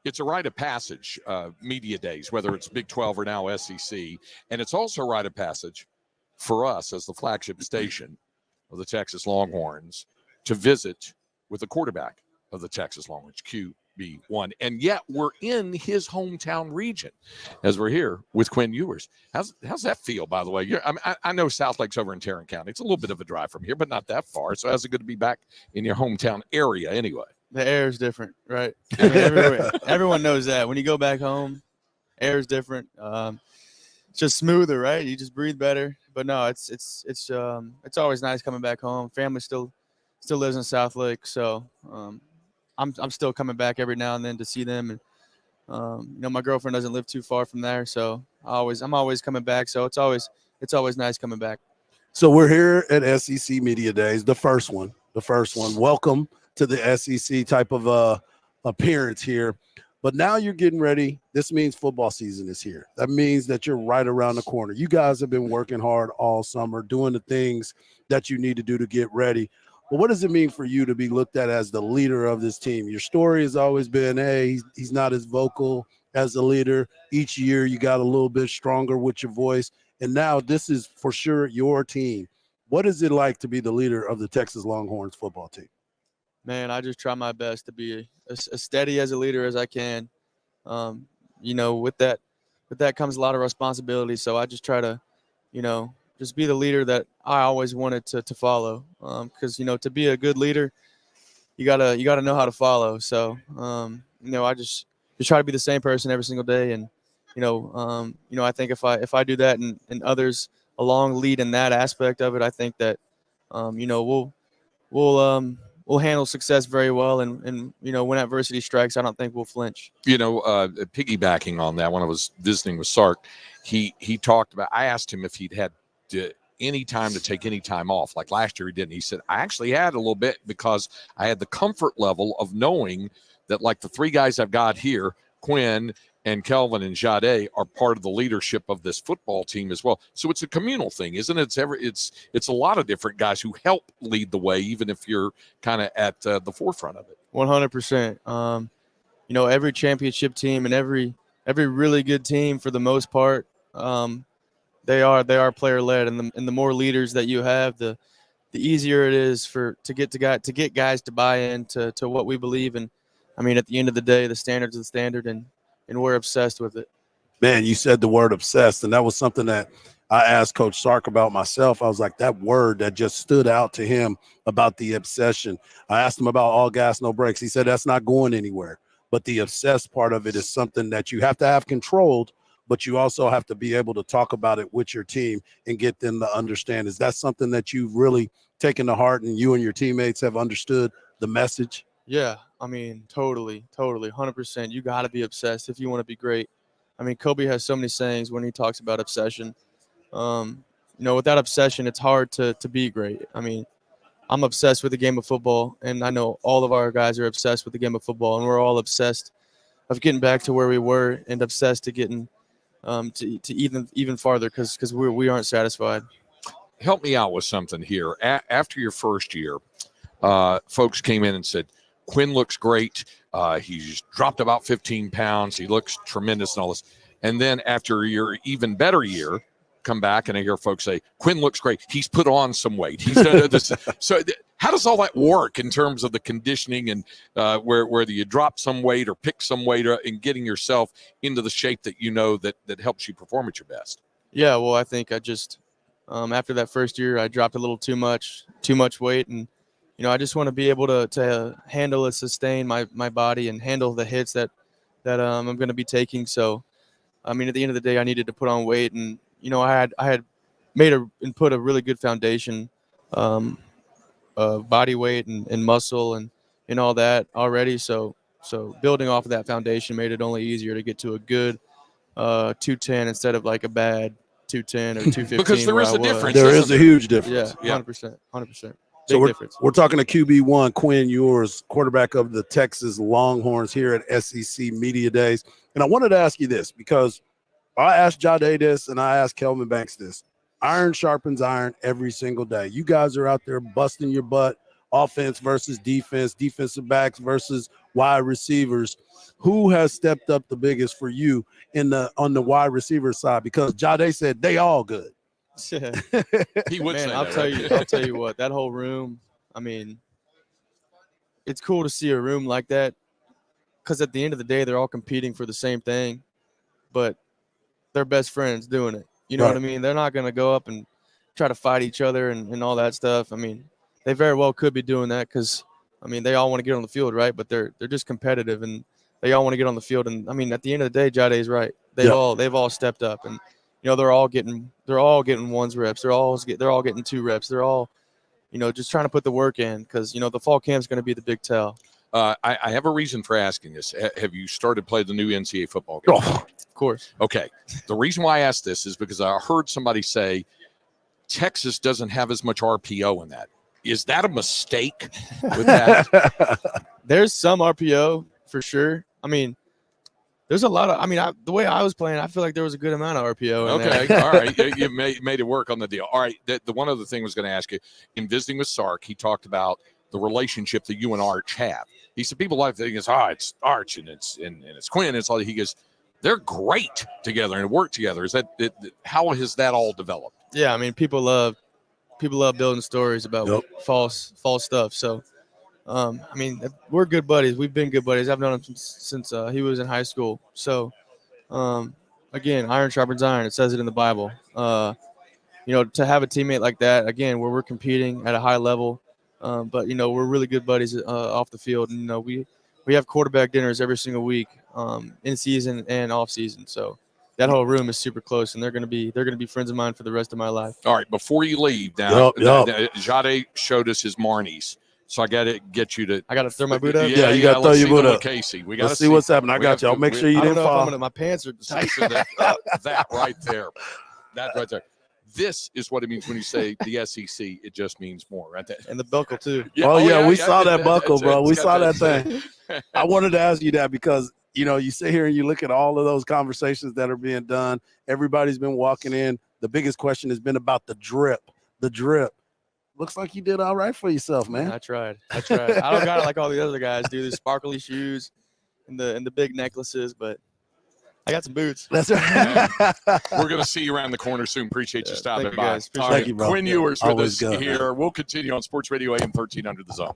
it's a rite of passage, media days, whether it's Big 12 or now SEC. And it's also a rite of passage for us as the flagship station of the Texas Longhorns to visit with the quarterback of the Texas Longhorns, QB1. And yet we're in his hometown region as we're here with Quinn Ewers. How's that feel, by the way? I know South Lake's over in Tarrant County. It's a little bit of a drive from here, but not that far. So how's it good to be back in your hometown area anyway? The air is different, right? I mean, everyone knows that. When you go back home, air is different. It's just smoother, right? You just breathe better. But no, it's always nice coming back home. Family still lives in South Lake, so I'm still coming back every now and then to see them. And my girlfriend doesn't live too far from there, so I'm always coming back. So it's always nice coming back. So we're here at SEC Media Days, the first one. Welcome to the SEC type of appearance here. But now you're getting ready. This means football season is here. That means that you're right around the corner. You guys have been working hard all summer, doing the things that you need to do to get ready. But what does it mean for you to be looked at as the leader of this team? Your story has always been, hey, he's not as vocal as a leader. Each year you got a little bit stronger with your voice. And now this is for sure your team. What is it like to be the leader of the Texas Longhorns football team? Man, I just try my best to be as steady as a leader as I can. With that comes a lot of responsibility. So I just try to, just be the leader that I always wanted to follow. Because to be a good leader, you gotta know how to follow. So I just try to be the same person every single day. And I think if I do that and others along lead in that aspect of it, I think that we'll handle success very well, and when adversity strikes, I don't think we'll flinch. Piggybacking on that, when I was visiting with Sark, he talked about. I asked him if he'd had any time to take any time off. Like last year, he didn't. He said, I actually had a little bit because I had the comfort level of knowing that, like the three guys I've got here, Quinn and Kelvin and Jade, are part of the leadership of this football team as well. So it's a communal thing, isn't it? It's a lot of different guys who help lead the way, even if you're kind of at the forefront of it. 100%. Every championship team and every really good team, for the most part, they are player led, and the more leaders that you have, the easier it is to get guys to buy into what we believe in. I mean, at the end of the day, the standard's the standard, and we're obsessed with it. Man, you said the word obsessed, and that was something that I asked Coach Sark about myself. I was like, that word that just stood out to him about the obsession. I asked him about all gas, no brakes. He said that's not going anywhere. But the obsessed part of it is something that you have to have controlled, but you also have to be able to talk about it with your team and get them to understand. Is that something that you've really taken to heart and you and your teammates have understood the message? Yeah, I mean, totally, 100%. You got to be obsessed if you want to be great. I mean, Kobe has so many sayings when he talks about obsession. Without obsession, it's hard to be great. I mean, I'm obsessed with the game of football, and I know all of our guys are obsessed with the game of football, and we're all obsessed of getting back to where we were and obsessed to getting to even farther because we aren't satisfied. Help me out with something here. After your first year, folks came in and said, Quinn looks great. He's dropped about 15 pounds. He looks tremendous and all this. And then after your even better year, come back and I hear folks say, Quinn looks great. He's put on some weight. He's done this. So how does all that work in terms of the conditioning and whether you drop some weight or pick some weight in getting yourself into the shape that that helps you perform at your best? Yeah, well, I think I just after that first year, I dropped a little too much weight, and I just want to be able to handle and sustain my body and handle the hits that I'm going to be taking. So, I mean, at the end of the day, I needed to put on weight, and I had made and put a really good foundation of body weight and muscle and all that already. So building off of that foundation made it only easier to get to a good 210 instead of like a bad 210 or 215. Because there is a difference. There is a huge difference. Yeah, 100%. So we're talking to QB1 Quinn Ewers, quarterback of the Texas Longhorns here at SEC Media Days. And I wanted to ask you this because I asked Jade this and I asked Kelvin Banks this. Iron sharpens iron every single day. You guys are out there busting your butt, offense versus defense, defensive backs versus wide receivers, who has stepped up the biggest for you on the wide receiver side? Because Jade said they all good. He would say I'll that, I'll tell you what, that whole room, I mean, it's cool to see a room like that because at the end of the day, they're all competing for the same thing, but they're best friends doing it. You know what I mean? They're not going to go up and try to fight each other and all that stuff. I mean, they very well could be doing that because, I mean, they all want to get on the field, right? But they're just competitive and they all want to get on the field. And, I mean, at the end of the day, Jade's right. They've all stepped up. And, you know, they're all getting one's reps. They're all getting 2 reps. They're all, you know, just trying to put the work in because, you know, the fall camp's going to be the big tell. I have a reason for asking this. Have you started playing the new NCAA football game? Oh, of course. Okay. The reason why I asked this is because I heard somebody say Texas doesn't have as much RPO in that. Is that a mistake with that? There's some RPO for sure. I mean, there's a lot of. I mean, the way I was playing, I feel like there was a good amount of RPO. Okay, all right, you made it work on the deal. All right, the one other thing I was going to ask you, in visiting with Sark, he talked about the relationship that you and Arch have. He said people like thinking it's Arch and it's Quinn. And it's all. He goes, they're great together and work together. Is that how has that all developed? Yeah, I mean, people love building stories about false stuff. So, I mean, we're good buddies. We've been good buddies. I've known him since he was in high school. So, again, iron sharpens iron. It says it in the Bible. You know, to have a teammate like that, again, where we're competing at a high level, but, you know, we're really good buddies off the field. And, you know, we have quarterback dinners every single week in season and off season. So that whole room is super close, and they're gonna be friends of mine for the rest of my life. All right, before you leave, now Jade showed us his Marnies, so I got to get you to. I got to throw my boot up. Yeah, you got to throw your boot up. Casey, we got to see what's happening. I got you. I'll make sure you didn't fall. My pants are tight. That right there. That right there. This is what it means when you say the SEC. It just means more, right there. And the buckle too. Yeah, we saw that buckle, bro. We saw that thing. I wanted to ask you that because, you know, you sit here and you look at all of those conversations that are being done. Everybody's been walking in. The biggest question has been about the drip. The drip. Looks like you did all right for yourself, man. I tried. I don't got it like all the other guys do. The sparkly shoes and the big necklaces, but I got some boots. That's right. We're going to see you around the corner soon. Appreciate you stopping by. Guys. Thank you, bro. Quinn Ewers with us good, here. man. We'll continue on Sports Radio AM 1300 The Zone.